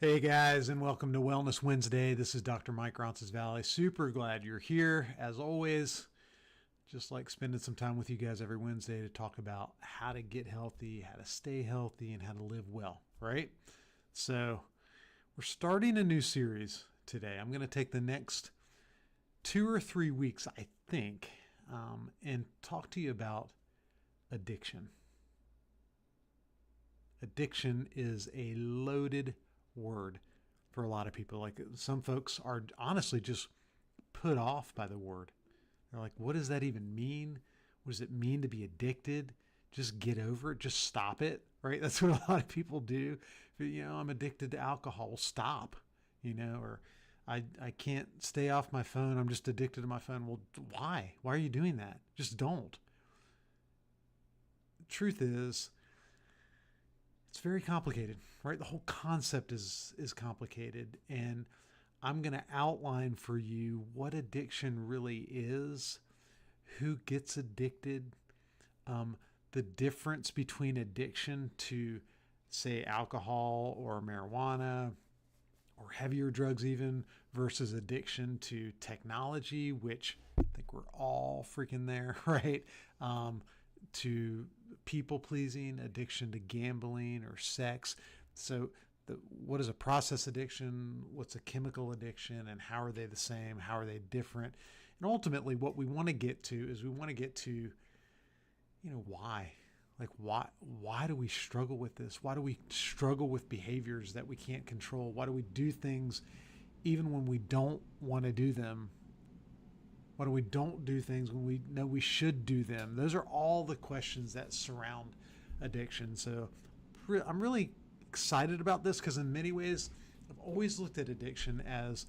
Hey guys, and welcome to Wellness Wednesday. This is Dr. Mike Ronsisvalle. Super glad you're here. As always, just like spending some time with you guys every Wednesday to talk about how to get healthy, how to stay healthy, and how to live well, right? So we're starting a new series today. I'm going to take the next 2 or 3 weeks, I think, and talk to you about addiction. Addiction is a loaded word for a lot of people. Like, some folks are honestly just put off by the word. They're like, what does that even mean? What does it mean to be addicted? Just get over it. Just stop it, right? That's what a lot of people do. I'm addicted to alcohol. Well, stop, or I can't stay off my phone. I'm just addicted to my phone. Well, why? Why are you doing that? Just don't. The truth is, it's very complicated, right? The whole concept is complicated, and I'm going to outline for you what addiction really is, who gets addicted, the difference between addiction to, say, alcohol or marijuana or heavier drugs even, versus addiction to technology, which I think we're all freaking there, right? To people pleasing, addiction to gambling or sex. So what is a process addiction? What's a chemical addiction? And how are they the same? How are they different? And ultimately what we want to get to is why? Like, why do we struggle with this? Why do we struggle with behaviors that we can't control? Why do we do things even when we don't want to do them? Why do we don't do things when we know we should do them? Those are all the questions that surround addiction. So I'm really excited about this because in many ways, I've always looked at addiction as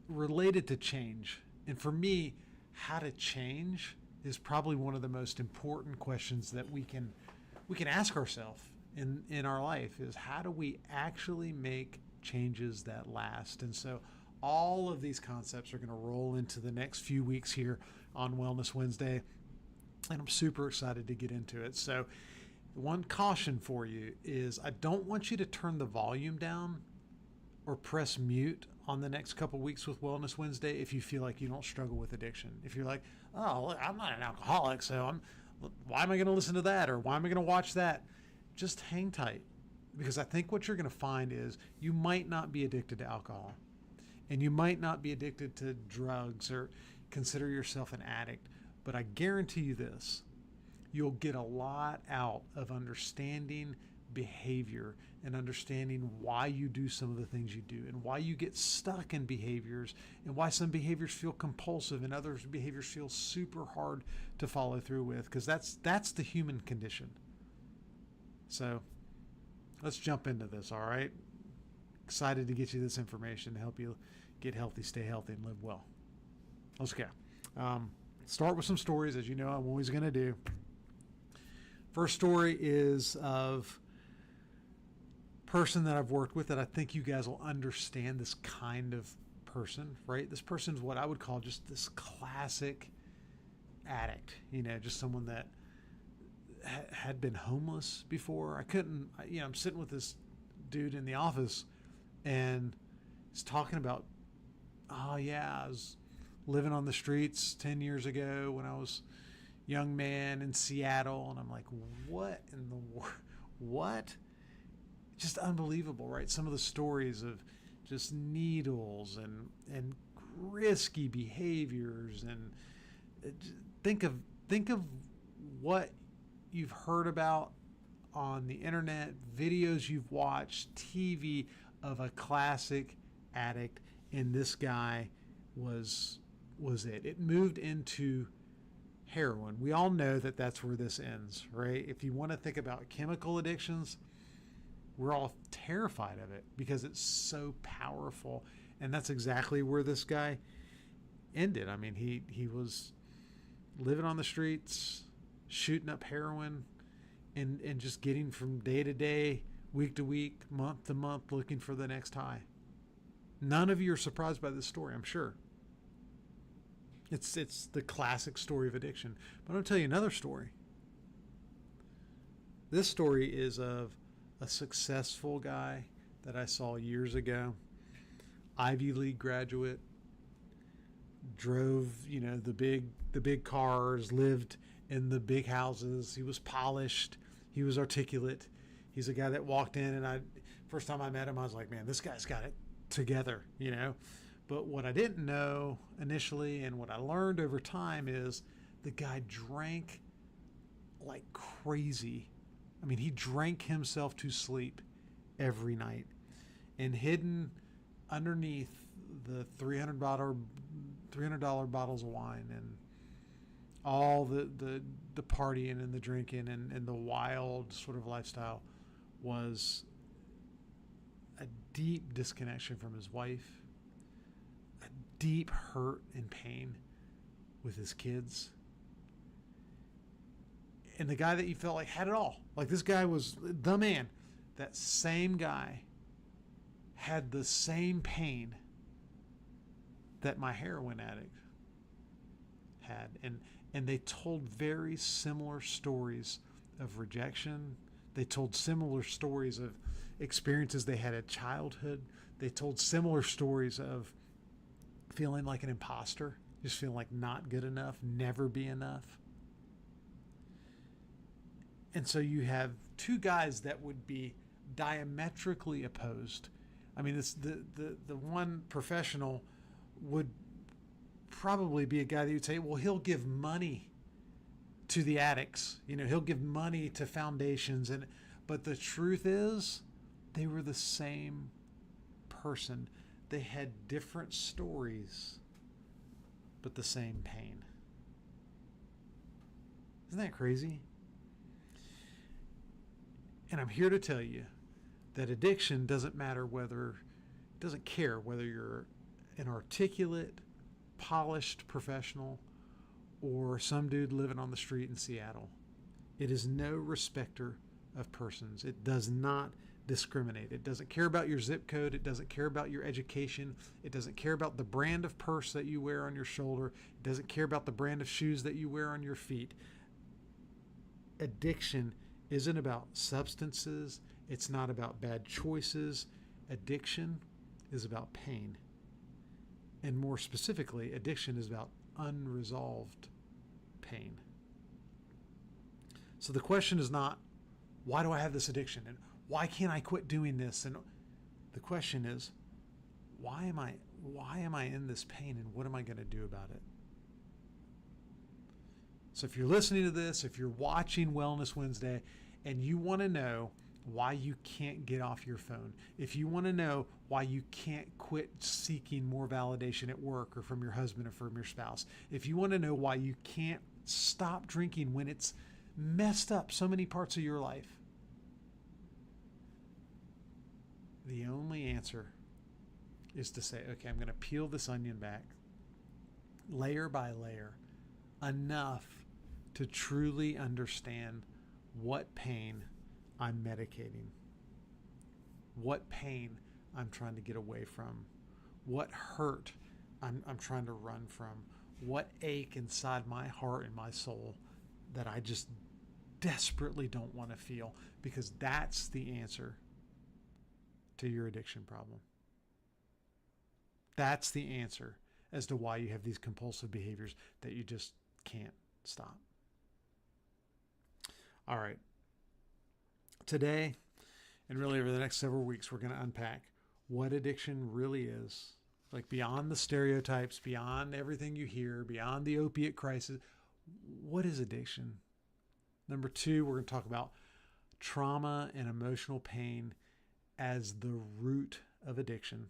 related to change. And for me, how to change is probably one of the most important questions that we can ask ourselves in our life, is how do we actually make changes that last? And so all of these concepts are going to roll into the next few weeks here on Wellness Wednesday, and I'm super excited to get into it. So one caution for you is I don't want you to turn the volume down or press mute on the next couple weeks with Wellness Wednesday if you feel like you don't struggle with addiction. If you're like, oh, I'm not an alcoholic, so why am I going to listen to that, or why am I going to watch that? Just hang tight, because I think what you're going to find is you might not be addicted to alcohol. And you might not be addicted to drugs or consider yourself an addict, but I guarantee you this: you'll get a lot out of understanding behavior and understanding why you do some of the things you do, and why you get stuck in behaviors, and why some behaviors feel compulsive and other behaviors feel super hard to follow through with, because that's the human condition. So let's jump into this, all right? Excited to get you this information to help you get healthy, stay healthy, and live well. Let's go. Start with some stories, as you know I'm always going to do. First story is of a person that I've worked with that I think you guys will understand this kind of person, right? This person is what I would call just this classic addict, just someone that had been homeless before. I'm sitting with this dude in the office, and he's talking about, oh yeah, I was living on the streets 10 years ago when I was a young man in Seattle. And I'm like, what in the world? What? Just unbelievable, right? Some of the stories of just needles and risky behaviors, and think of what you've heard about on the internet, videos you've watched, TV, of a classic addict, and this guy was it. It moved into heroin. We all know that that's where this ends, right? If you want to think about chemical addictions, we're all terrified of it because it's so powerful, and that's exactly where this guy ended. I mean, he was living on the streets, shooting up heroin, and just getting from day to day, week to week, month to month, looking for the next high. None of you are surprised by this story, I'm sure. It's the classic story of addiction. But I'm going to tell you another story. This story is of a successful guy that I saw years ago. Ivy League graduate, drove, the big cars, lived in the big houses. He was polished. He was articulate. He's a guy that walked in, and first time I met him, I was like, man, this guy's got it together, But what I didn't know initially, and what I learned over time, is the guy drank like crazy. I mean, he drank himself to sleep every night, and hidden underneath the $300 bottles of wine and all the partying and the drinking and the wild sort of lifestyle was a deep disconnection from his wife, a deep hurt and pain with his kids. And the guy that you felt like had it all, like this guy was the man, that same guy had the same pain that my heroin addict had. And they told very similar stories of rejection. They told similar stories of experiences they had at childhood. They told similar stories of feeling like an imposter, just feeling like not good enough, never be enough. And so you have two guys that would be diametrically opposed. I mean, the one professional would probably be a guy that you'd say, well, he'll give money to the addicts. He'll give money to foundations. But the truth is, they were the same person. They had different stories, but the same pain. Isn't that crazy? And I'm here to tell you that addiction doesn't care whether you're an articulate, polished professional or some dude living on the street in Seattle. It is no respecter of persons. It does not discriminate. It doesn't care about your zip code. It doesn't care about your education. It doesn't care about the brand of purse that you wear on your shoulder. It doesn't care about the brand of shoes that you wear on your feet. Addiction isn't about substances. It's not about bad choices. Addiction is about pain. And more specifically, addiction is about unresolved pain. So the question is not, why do I have this addiction? And why can't I quit doing this? And the question is, why am I in this pain, and what am I going to do about it? So if you're listening to this, if you're watching Wellness Wednesday, and you want to know why you can't get off your phone, if you want to know why you can't quit seeking more validation at work or from your husband or from your spouse, if you want to know why you can't stop drinking when it's messed up so many parts of your life, the only answer is to say, okay, I'm going to peel this onion back layer by layer enough to truly understand what pain I'm medicating, what pain I'm trying to get away from, what hurt I'm trying to run from, what ache inside my heart and my soul that I just desperately don't want to feel, because that's the answer to your addiction problem. That's the answer as to why you have these compulsive behaviors that you just can't stop. All right. Today, and really over the next several weeks, we're going to unpack what addiction really is. Like beyond the stereotypes, beyond everything you hear, beyond the opiate crisis. What is addiction? Number 2, we're going to talk about trauma and emotional pain as the root of addiction.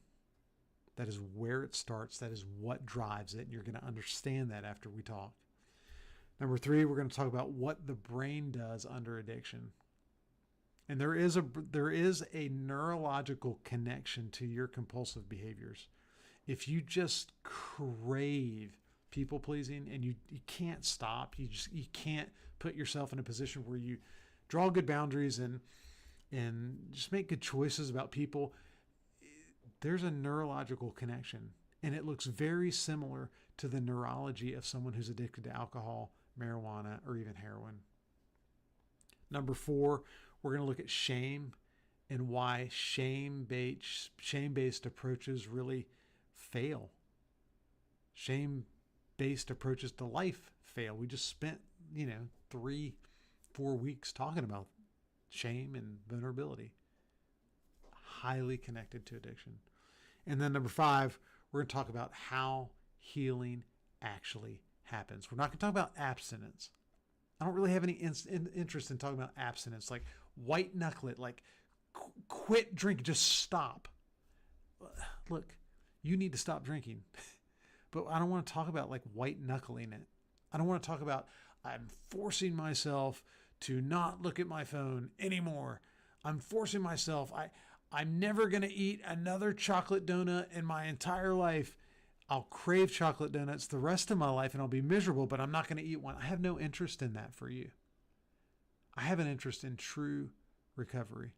That is where it starts. That is what drives it. And you're going to understand that after we talk. Number 3, we're going to talk about what the brain does under addiction. And there is a neurological connection to your compulsive behaviors. If you just crave people pleasing and you can't stop, you can't put yourself in a position where you draw good boundaries and just make good choices about people, there's a neurological connection. And it looks very similar to the neurology of someone who's addicted to alcohol, marijuana, or even heroin. Number 4, we're going to look at shame and why shame-based approaches really fail. Shame-based approaches to life fail. We just spent, 3-4 weeks talking about shame and vulnerability. Highly connected to addiction. And then number 5, we're going to talk about how healing actually happens. We're not going to talk about abstinence. I don't really have any interest in talking about abstinence, like white knuckle it, like quit drinking, just stop. Look, you need to stop drinking. But I don't want to talk about like white knuckling it. I don't want to talk about I'm forcing myself to not look at my phone anymore. I'm forcing myself. I'm never going to eat another chocolate donut in my entire life. I'll crave chocolate donuts the rest of my life and I'll be miserable, but I'm not going to eat one. I have no interest in that for you. I have an interest in true recovery.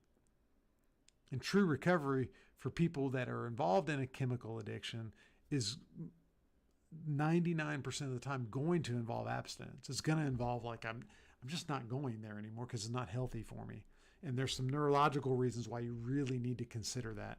And true recovery for people that are involved in a chemical addiction is 99% of the time going to involve abstinence. It's going to involve like I'm just not going there anymore because it's not healthy for me. And there's some neurological reasons why you really need to consider that.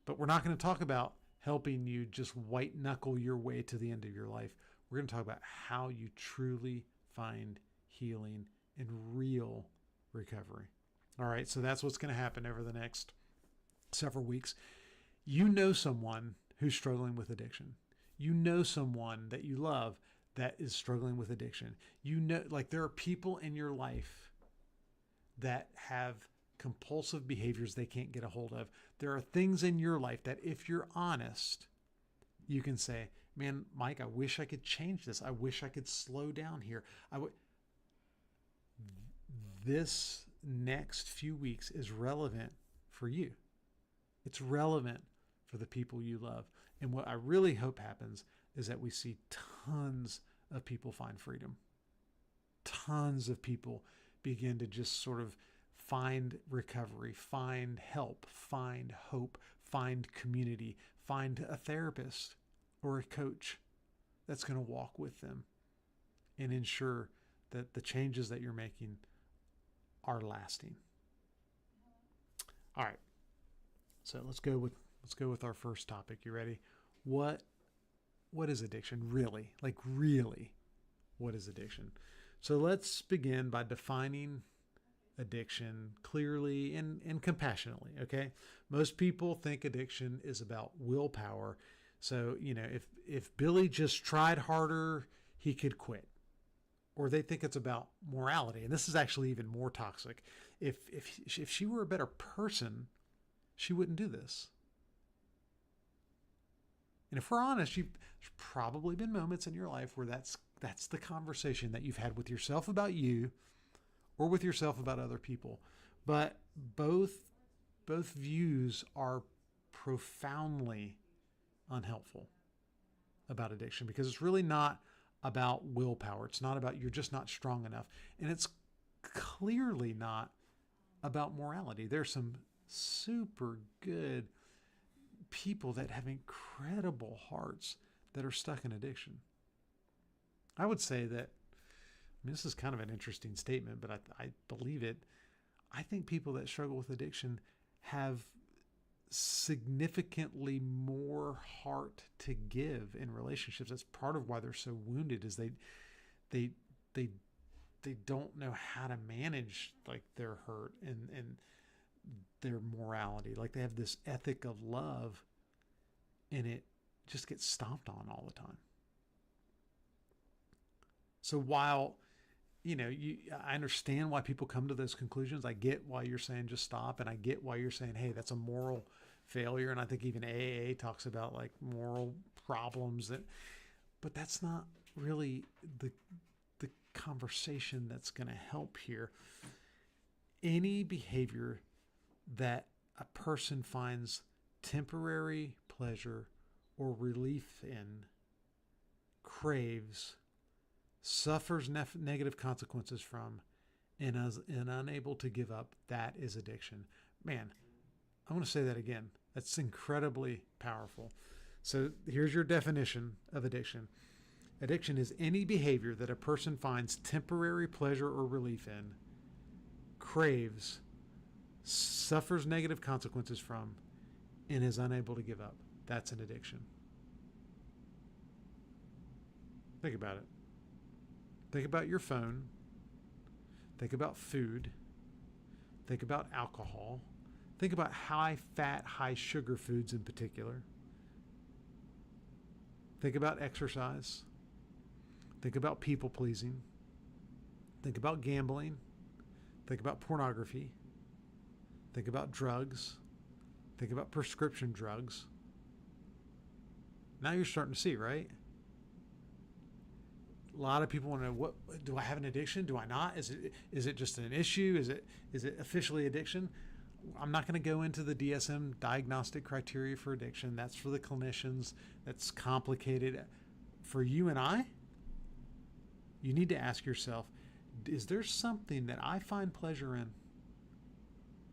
But we're not going to talk about helping you just white knuckle your way to the end of your life. We're going to talk about how you truly find healing and real recovery. All right, so that's what's going to happen over the next several weeks. You know someone who's struggling with addiction. You know someone that you love that is struggling with addiction. You know, like there are people in your life that have compulsive behaviors they can't get a hold of. There are things in your life that if you're honest, you can say, man, Mike, I wish I could change this. I wish I could slow down here. This next few weeks is relevant for you. It's relevant for the people you love. And what I really hope happens is that we see tons of people find freedom. Tons of people begin to just sort of find recovery, find help, find hope, find community, find a therapist or a coach that's going to walk with them and ensure that the changes that you're making are lasting. All right. So let's go with our first topic. You ready? What is addiction really? Like really, what is addiction? So let's begin by defining addiction clearly and compassionately, okay? Most people think addiction is about willpower. So, if Billy just tried harder, he could quit. Or they think it's about morality. And this is actually even more toxic. If she were a better person, she wouldn't do this. And if we're honest, there's probably been moments in your life where that's the conversation that you've had with yourself about you or with yourself about other people. But both views are profoundly unhelpful about addiction because it's really not about willpower. It's not about you're just not strong enough. And it's clearly not about morality. There's some super good people that have incredible hearts that are stuck in addiction. I would say that, this is kind of an interesting statement, but I believe it. I think people that struggle with addiction have significantly more heart to give in relationships. That's part of why they're so wounded is they don't know how to manage like their hurt and their morality. Like they have this ethic of love and it just gets stomped on all the time. So while I understand why people come to those conclusions. I get why you're saying just stop, and I get why you're saying, hey, that's a moral failure. And I think even AA talks about like moral problems but that's not really the conversation that's going to help here. Any behavior that a person finds temporary pleasure or relief in, craves, suffers negative consequences from, and is unable to give up, that is addiction. Man, I want to say that again. That's incredibly powerful. So here's your definition of addiction. Addiction is any behavior that a person finds temporary pleasure or relief in, craves, suffers negative consequences from, and is unable to give up. That's an addiction. Think about it. Think about your phone. Think about food. Think about alcohol. Think about high fat, high sugar foods in particular. Think about exercise. Think about people pleasing. Think about gambling. Think about pornography. Think about drugs. Think about prescription drugs. Now you're starting to see, right? A lot of people want to know, what do I have an addiction? Do I not? Is it just an issue? Is it officially addiction? I'm not going to go into the DSM diagnostic criteria for addiction. That's for the clinicians. That's complicated. For you and I, you need to ask yourself, is there something that I find pleasure in?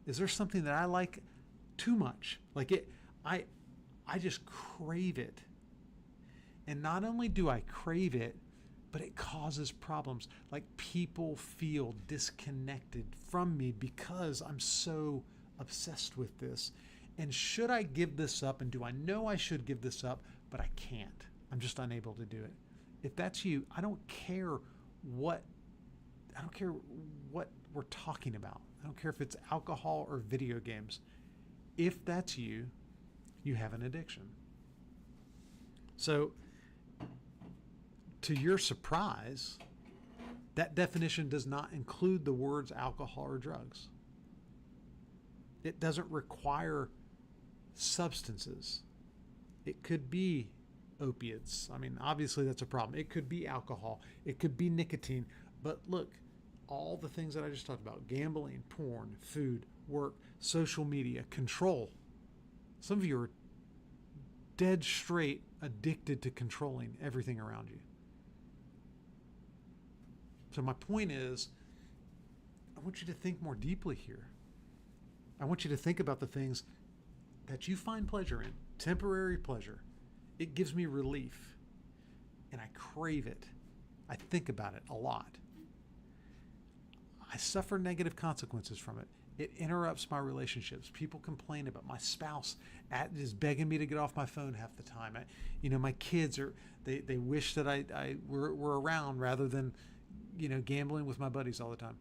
Is there something that I like too much? Like I just crave it. And not only do I crave it, but it causes problems. Like people feel disconnected from me because I'm so obsessed with this. And should I give this up? And do I know I should give this up? But I can't. I'm just unable to do it. If that's you, I don't care what we're talking about. I don't care if it's alcohol or video games. If that's you, you have an addiction. So, to your surprise, that definition does not include the words alcohol or drugs. It doesn't require substances. It could be opiates. I mean, obviously that's a problem. It could be alcohol. It could be nicotine. But look, all the things that I just talked about, gambling, porn, food, work, social media, control. Some of you are dead straight addicted to controlling everything around you. So my point is, I want you to think more deeply here. I want you to think about the things that you find pleasure in, temporary pleasure. It gives me relief, and I crave it. I think about it a lot. I suffer negative consequences from it. It interrupts my relationships. People complain about my spouse is begging me to get off my phone half the time. My kids they wish that I were around rather than, gambling with my buddies all the time.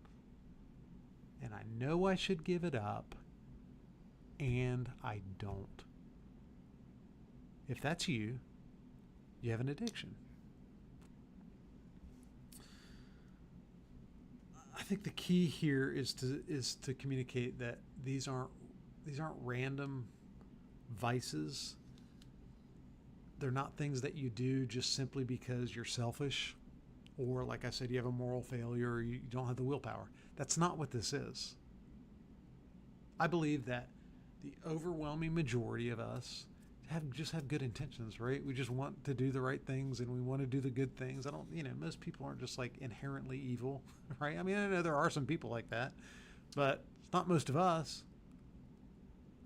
And I know I should give it up, and I don't. If that's you, you have an addiction. I think the key here is to communicate that these aren't random vices. They're not things that you do just simply because you're selfish, or like I said, you have a moral failure, or you don't have the willpower. That's not what this is. I believe that the overwhelming majority of us have good intentions, right? We just want to do the right things, and we want to do the good things. Most people aren't just like inherently evil, right? I mean, I know there are some people like that, but it's not most of us.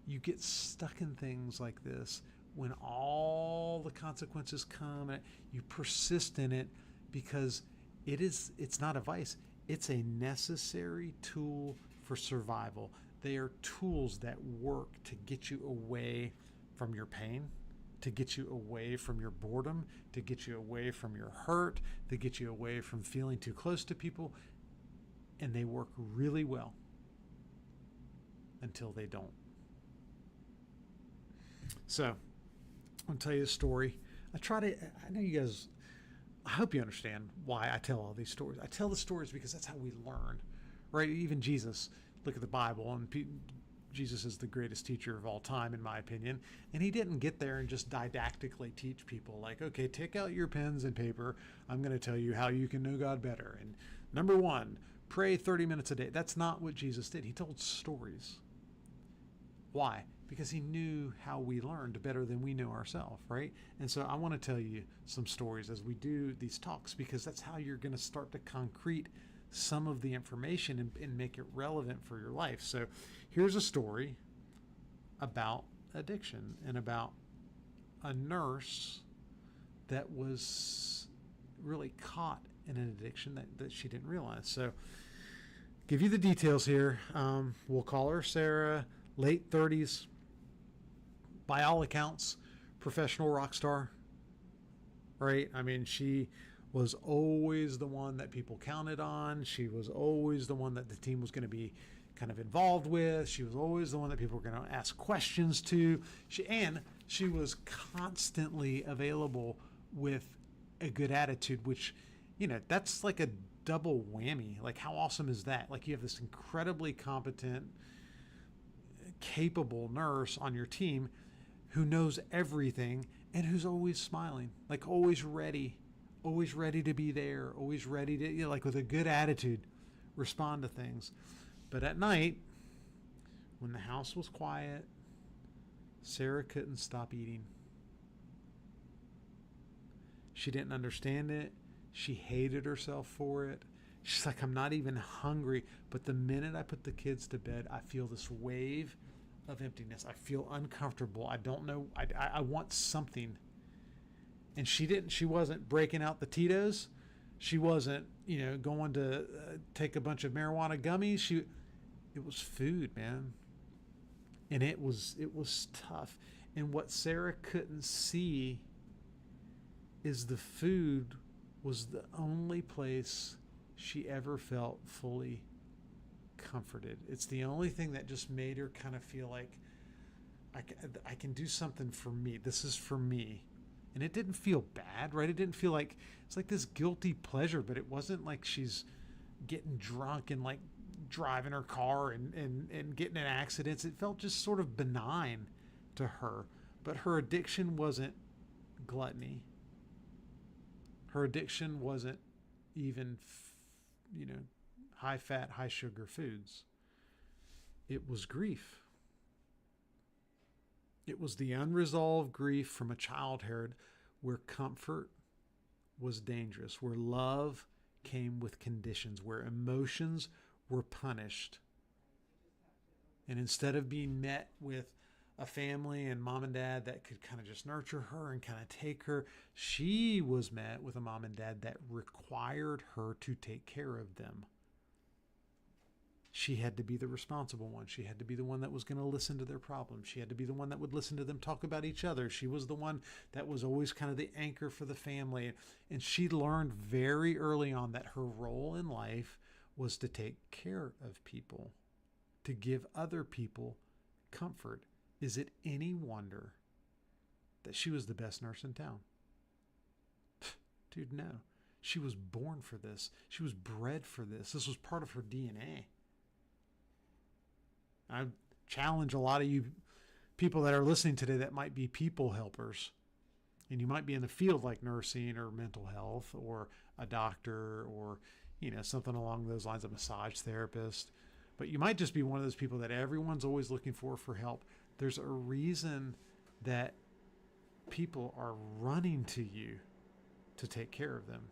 You get stuck in things like this when all the consequences come, and you persist in it because it's not a vice. It's a necessary tool for survival. They are tools that work to get you away from your pain, to get you away from your boredom, to get you away from your hurt, to get you away from feeling too close to people. And they work really well until they don't. So, I'm going to tell you a story. I know you guys, I hope you understand why I tell all these stories. I tell the stories because that's how we learn, right? Even Jesus, look at the Bible, and Jesus is the greatest teacher of all time, in my opinion. And he didn't get there and just didactically teach people like, okay, take out your pens and paper. I'm going to tell you how you can know God better. And number 1, pray 30 minutes a day. That's not what Jesus did. He told stories. Why? Because he knew how we learned better than we know ourselves, right? And so I want to tell you some stories as we do these talks, because that's how you're going to start to concrete some of the information and make it relevant for your life. So here's a story about addiction and about a nurse that was really caught in an addiction that she didn't realize. So give you the details here. We'll call her Sarah, late 30s, by all accounts, professional rock star, right? I mean, she was always the one that people counted on. She was always the one that the team was going to be kind of involved with. She was always the one that people were going to ask questions to. She was constantly available with a good attitude, which, that's like a double whammy. Like, how awesome is that? Like, you have this incredibly competent, capable nurse on your team who knows everything and who's always smiling, like always ready to be there, always ready to, like with a good attitude, respond to things. But at night, when the house was quiet, Sarah couldn't stop eating. She didn't understand it. She hated herself for it. She's like, I'm not even hungry. But the minute I put the kids to bed, I feel this wave of emptiness. I feel uncomfortable. I don't know. I want something. And she wasn't breaking out the Tito's. She wasn't, going to take a bunch of marijuana gummies. It was food, man. And it was tough. And what Sarah couldn't see is the food was the only place she ever felt fully comforted. It's the only thing that just made her kind of feel like I can do something for me. This is for me. And it didn't feel bad, right? It didn't feel like it's like this guilty pleasure, but it wasn't like she's getting drunk and like driving her car and getting in accidents. It felt just sort of benign to her. But her addiction wasn't gluttony. Her addiction wasn't even, high fat, high sugar foods. It was grief. It was the unresolved grief from a childhood where comfort was dangerous, where love came with conditions, where emotions were punished. And instead of being met with a family and mom and dad that could kind of just nurture her and kind of take her, she was met with a mom and dad that required her to take care of them. She had to be the responsible one. She had to be the one that was going to listen to their problems. She had to be the one that would listen to them talk about each other. She was the one that was always kind of the anchor for the family. And she learned very early on that her role in life was to take care of people, to give other people comfort. Is it any wonder that she was the best nurse in town? Dude, no. She was born for this. She was bred for this. This was part of her DNA. I challenge a lot of you people that are listening today that might be people helpers. And you might be in the field like nursing or mental health or a doctor or, something along those lines, a massage therapist. But you might just be one of those people that everyone's always looking for help. There's a reason that people are running to you to take care of them.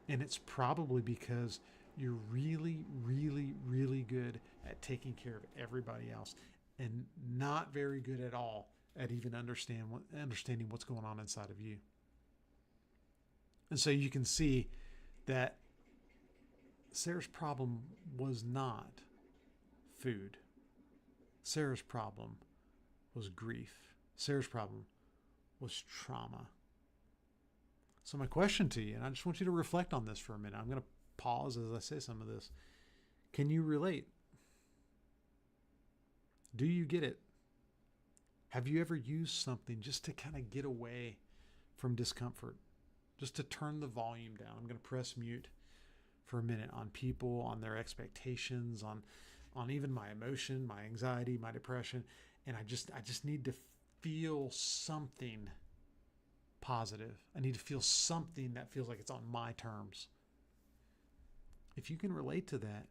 And it's probably because you're really, really, really good at taking care of everybody else and not very good at all at even understanding what's going on inside of you. And so you can see that Sarah's problem was not food. Sarah's problem was grief. Sarah's problem was trauma. So my question to you, and I just want you to reflect on this for a minute. I'm going to pause as I say some of this. Can you relate? Do you get it? Have you ever used something just to kind of get away from discomfort? Just to turn the volume down. I'm going to press mute for a minute on people, on their expectations, on even my emotion, my anxiety, my depression. And I just need to feel something positive. I need to feel something that feels like it's on my terms. If you can relate to that,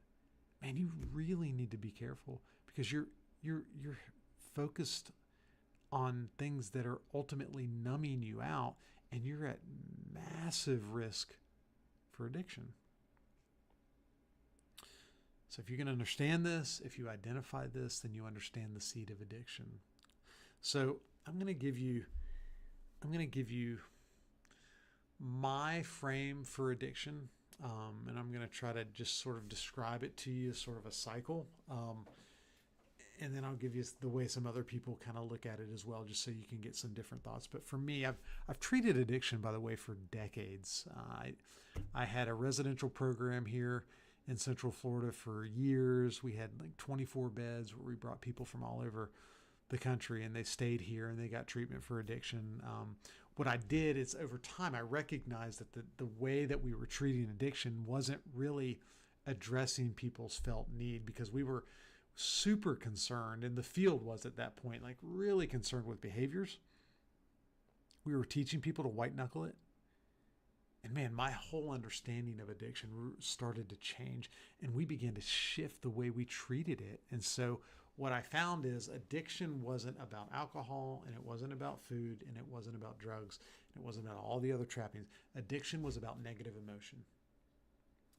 man, you really need to be careful because you're focused on things that are ultimately numbing you out, and you're at massive risk for addiction. So if you can understand this, if you identify this, then you understand the seed of addiction. So I'm going to give you my frame for addiction, And I'm going to try to just sort of describe it to you as sort of a cycle. And then I'll give you the way some other people kind of look at it as well, just so you can get some different thoughts. But for me, I've treated addiction, by the way, for decades. I had a residential program here in Central Florida for years. We had like 24 beds where we brought people from all over the country, and they stayed here and they got treatment for addiction. What I did is, over time, I recognized that the way that we were treating addiction wasn't really addressing people's felt need, because we were super concerned, and the field was at that point like really concerned with behaviors. We were teaching people to white knuckle it. And man, my whole understanding of addiction started to change, and we began to shift the way we treated it. And so what I found is addiction wasn't about alcohol, and it wasn't about food, and it wasn't about drugs, and it wasn't about all the other trappings. Addiction was about negative emotion.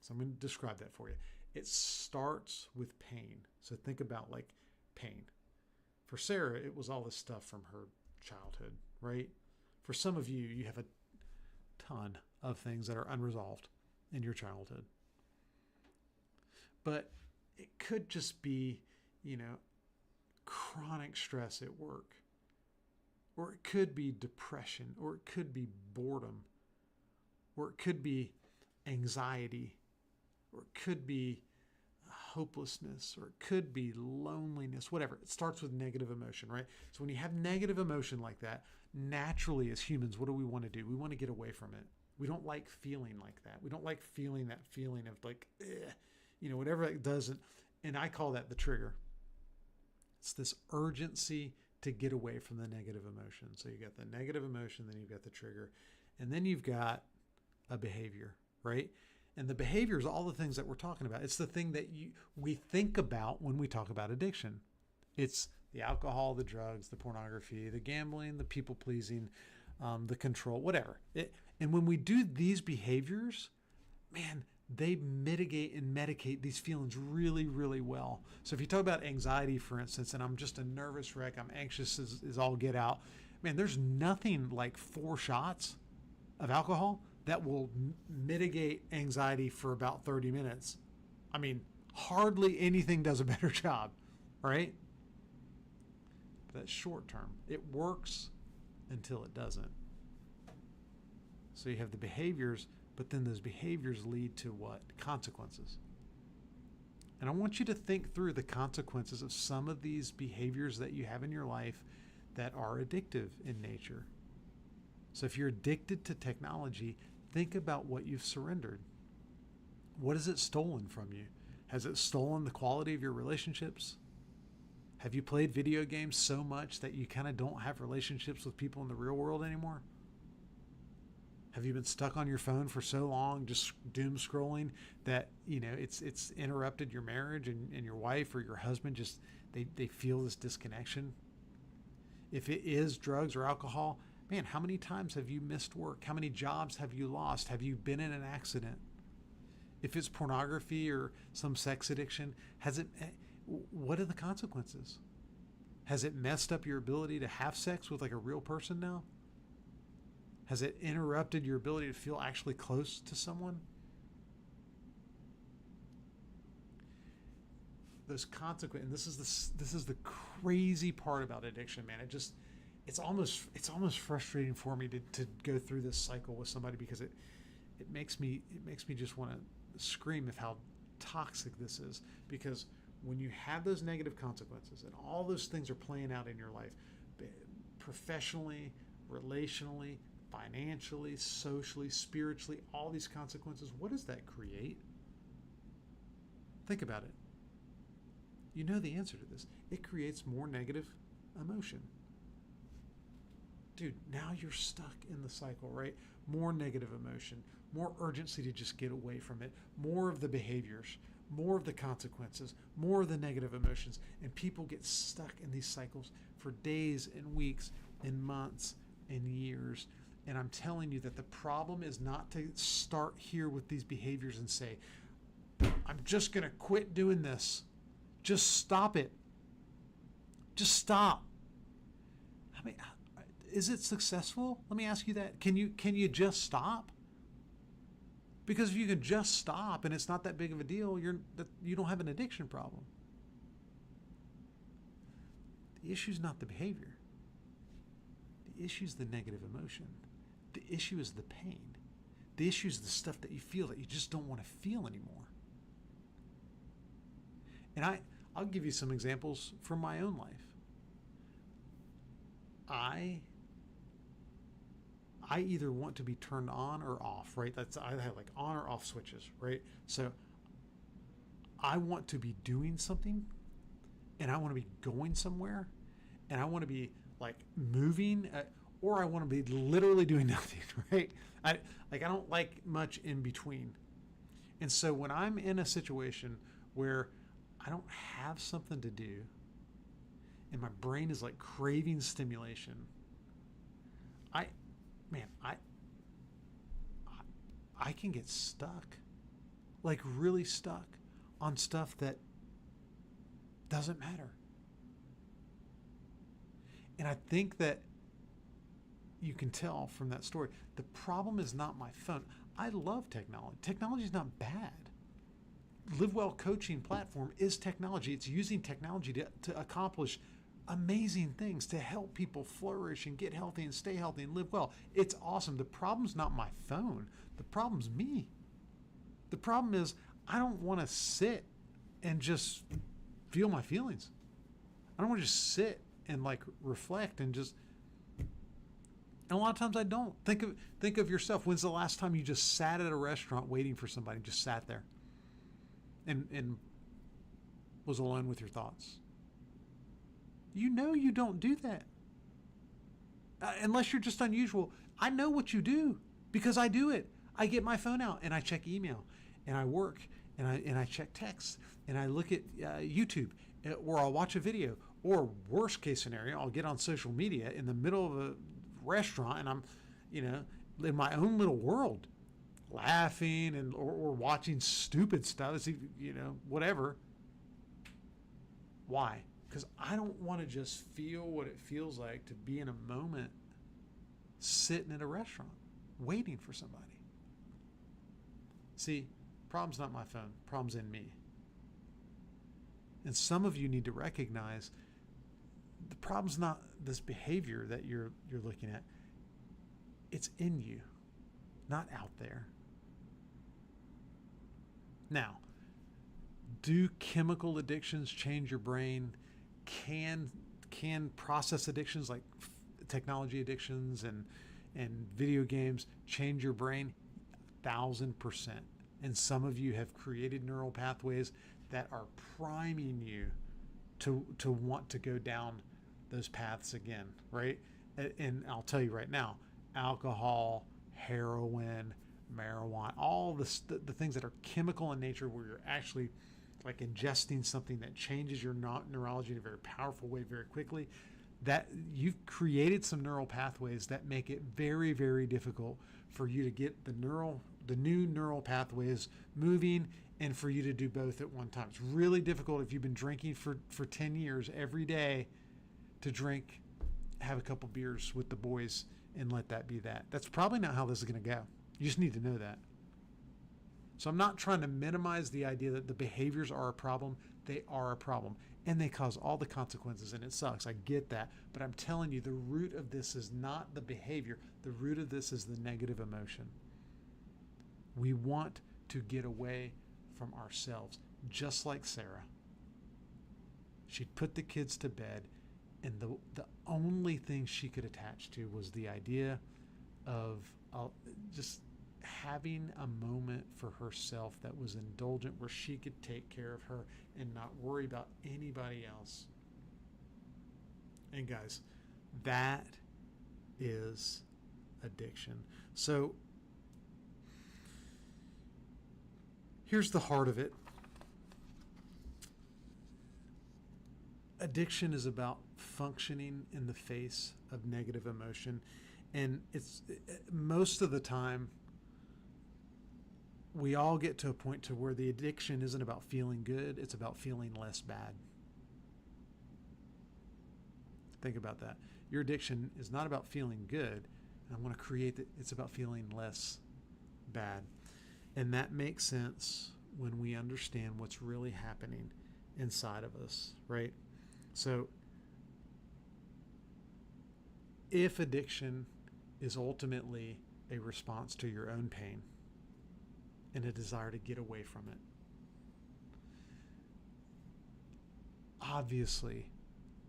So I'm going to describe that for you. It starts with pain. So think about like pain. For Sarah, it was all this stuff from her childhood, right? For some of you, you have a ton of things that are unresolved in your childhood. But it could just be, chronic stress at work. Or it could be depression, or it could be boredom, or it could be anxiety, or it could be hopelessness, or it could be loneliness, whatever. It starts with negative emotion, right? So when you have negative emotion like that, naturally as humans, what do we want to do? We want to get away from it. We don't like feeling like that. We don't like feeling that feeling of like, whatever it doesn't. And I call that the trigger. It's this urgency to get away from the negative emotion. So you got the negative emotion, then you've got the trigger, and then you've got a behavior, right? And the behavior is all the things that we're talking about. It's the thing that we think about when we talk about addiction. It's the alcohol, the drugs, the pornography, the gambling, the people pleasing, the control, whatever. And when we do these behaviors, man, they mitigate and medicate these feelings really, really well. So if you talk about anxiety, for instance, and I'm just a nervous wreck, I'm anxious as all get out, man, there's nothing like 4 shots of alcohol that will mitigate anxiety for about 30 minutes. I mean, hardly anything does a better job, right? But that's short term. It works until it doesn't. So you have the behaviors, but then those behaviors lead to what? Consequences. And I want you to think through the consequences of some of these behaviors that you have in your life that are addictive in nature. So if you're addicted to technology, think about what you've surrendered. What has it stolen from you? Has it stolen the quality of your relationships? Have you played video games so much that you kind of don't have relationships with people in the real world anymore? Have you been stuck on your phone for so long, just doom scrolling, that it's interrupted your marriage, and your wife or your husband just they feel this disconnection? If it is drugs or alcohol, man, how many times have you missed work? How many jobs have you lost? Have you been in an accident? If it's pornography or some sex addiction, what are the consequences? Has it messed up your ability to have sex with like a real person now? Has it interrupted your ability to feel actually close to someone? Those consequences, and this is the crazy part about addiction, man. It's almost frustrating for me to go through this cycle with somebody, because it makes me just want to scream of how toxic this is. Because when you have those negative consequences and all those things are playing out in your life, professionally, relationally, financially, socially, spiritually, all these consequences, what does that create? Think about it. You know the answer to this. It creates more negative emotion. Dude, now you're stuck in the cycle, right? More negative emotion, more urgency to just get away from it, more of the behaviors, more of the consequences, more of the negative emotions, and people get stuck in these cycles for days and weeks and months and years. And I'm telling you that the problem is not to start here with these behaviors and say, I'm just going to quit doing this. Just stop it. Just stop. I mean, is it successful? Let me ask you that. Can you just stop? Because if you can just stop and it's not that big of a deal, you don't have an addiction problem. The issue is not the behavior. The issue is the negative emotion. The issue is the pain. The issue is the stuff that you feel that you just don't want to feel anymore. And I'll give you some examples from my own life. I either want to be turned on or off, right? I have like on or off switches, right? So I want to be doing something, and I want to be going somewhere, and I want to be like moving, or I want to be literally doing nothing, right? I don't like much in between. And so when I'm in a situation where I don't have something to do and my brain is like craving stimulation, I can get stuck, like really stuck on stuff that doesn't matter. And I think that you can tell from that story, the problem is not my phone. I love technology. Technology is not bad. LiveWell coaching platform is technology. It's using technology to accomplish amazing things, to help people flourish and get healthy and stay healthy and live well. It's awesome. The problem's not my phone. The problem's me. The problem is I don't want to sit and just feel my feelings. I don't want to just sit and like reflect and just. And a lot of times I don't. Think of yourself. When's the last time you just sat at a restaurant waiting for somebody, just sat there and was alone with your thoughts? You know you don't do that. Unless you're just unusual. I know what you do because I do it. I get my phone out and I check email and I work and I check texts and I look at YouTube, or I'll watch a video, or worst case scenario, I'll get on social media in the middle of a restaurant and I'm, in my own little world, laughing and or watching stupid stuff, whatever. Why? Because I don't want to just feel what it feels like to be in a moment sitting at a restaurant waiting for somebody. See, problem's not my phone, problem's in me. And some of you need to recognize the problem's not this behavior that you're looking at. It's in you, not out there. Now, do chemical addictions change your brain? Can process addictions like technology addictions and video games change your brain? 1,000%. And some of you have created neural pathways that are priming you to want to go down those paths again, right? And I'll tell you right now, alcohol, heroin, marijuana, all the things that are chemical in nature, where you're actually like ingesting something that changes your neurology in a very powerful way very quickly, that you've created some neural pathways that make it very, very difficult for you to get the new neural pathways moving and for you to do both at one time. It's really difficult if you've been drinking for 10 years every day to have a couple beers with the boys and let that be that. That's probably not how this is going to go. You just need to know that. So I'm not trying to minimize the idea that the behaviors are a problem. They are a problem, and they cause all the consequences, and it sucks. I get that. But I'm telling you, the root of this is not the behavior. The root of this is the negative emotion. We want to get away from ourselves, just like Sarah. She'd put the kids to bed, and the only thing she could attach to was the idea of just having a moment for herself that was indulgent, where she could take care of her and not worry about anybody else. And guys, that is addiction. So here's the heart of it. Addiction is about functioning in the face of negative emotion. And it's most of the time, we all get to a point to where the addiction isn't about feeling good, it's about feeling less bad. Think about that. Your addiction is not about feeling good. And I want to create that it's about feeling less bad. And that makes sense when we understand what's really happening inside of us, right? So if addiction is ultimately a response to your own pain and a desire to get away from it, obviously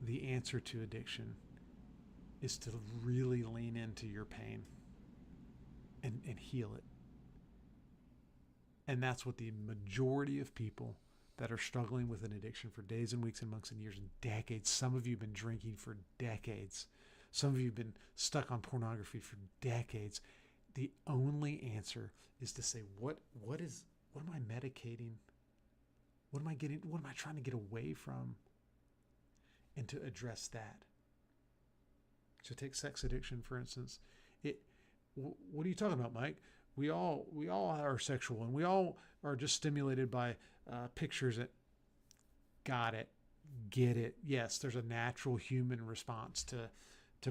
the answer to addiction is to really lean into your pain and heal it. And that's what the majority of people that are struggling with an addiction for days and weeks and months and years and decades, some of you have been drinking for decades, some of you have been stuck on pornography for decades. The only answer is to say, what am I medicating? What am I trying to get away from? And to address that. So take sex addiction, for instance. What are you talking about, Mike? We all are sexual, and we all are just stimulated by pictures. Got it, get it. Yes, there's a natural human response to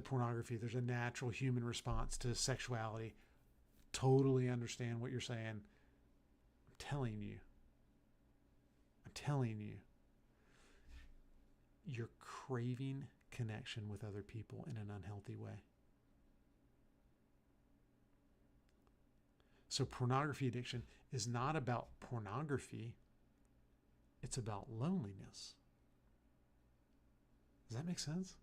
pornography. There's a natural human response to sexuality. Totally understand what you're saying. I'm telling you. You're craving connection with other people in an unhealthy way. So pornography addiction is not about pornography. It's about loneliness. Does that make sense?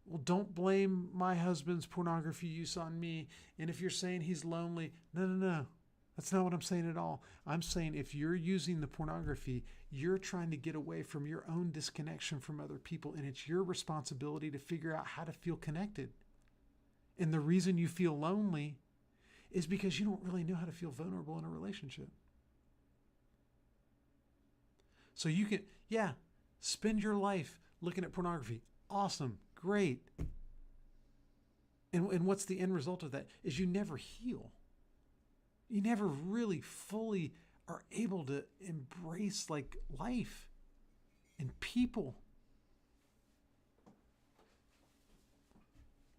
Well, don't blame my husband's pornography use on me. And if you're saying he's lonely, no. That's not what I'm saying at all. I'm saying if you're using the pornography, you're trying to get away from your own disconnection from other people, and it's your responsibility to figure out how to feel connected. And the reason you feel lonely is because you don't really know how to feel vulnerable in a relationship. So you can, spend your life looking at pornography. Awesome, great. And what's the end result of that is you never heal. You never really fully are able to embrace like life and people.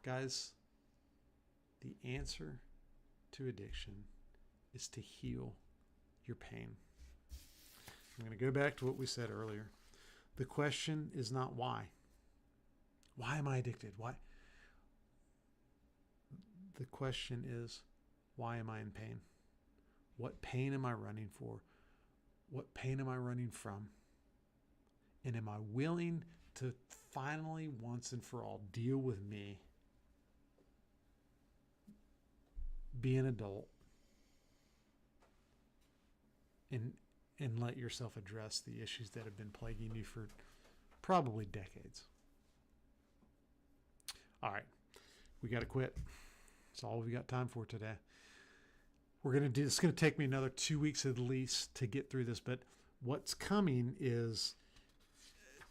Guys, the answer to addiction is to heal your pain. I'm going to go back to what we said earlier. The question is not why. Why am I addicted? Why? The question is, why am I in pain? What pain am I running for? What pain am I running from? And am I willing to finally, once and for all, deal with me? Be an adult and let yourself address the issues that have been plaguing you for probably decades. All right, we got to quit. That's all we got time for today. It's going to take me another 2 weeks at least to get through this, but what's coming is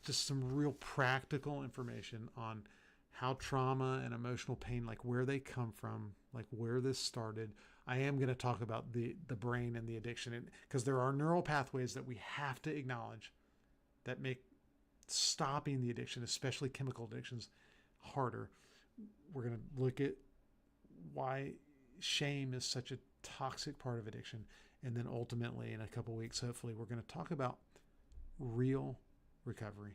just some real practical information on how trauma and emotional pain, like where they come from, like where this started. I am going to talk about the brain and the addiction, because there are neural pathways that we have to acknowledge that make stopping the addiction, especially chemical addictions, harder. We're going to look at why shame is such a toxic part of addiction. And then ultimately, in a couple of weeks, hopefully, we're going to talk about real recovery.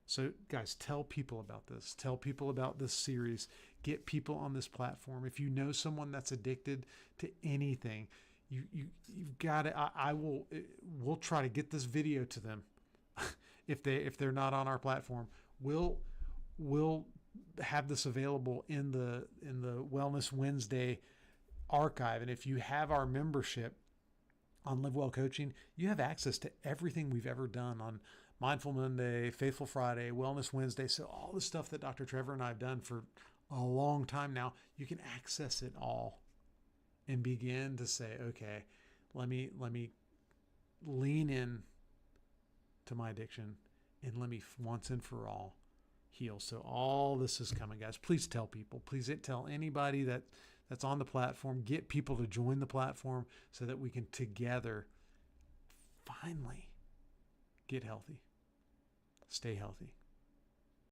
So guys, tell people about this. Tell people about this series. Get people on this platform. If you know someone that's addicted to anything, you've got to, we'll try to get this video to them. if they're not on our platform, we'll have this available in the Wellness Wednesday archive. And if you have our membership on LiveWell Coaching, you have access to everything we've ever done on Mindful Monday, Faithful Friday, Wellness Wednesday. So all the stuff that Dr. Trevor and I have done for a long time now, you can access it all and begin to say, okay, let me lean in to my addiction and let me once and for all heal. So all this is coming, guys. Please tell people. Please tell anybody that's on the platform. Get people to join the platform so that we can together finally get healthy. Stay healthy.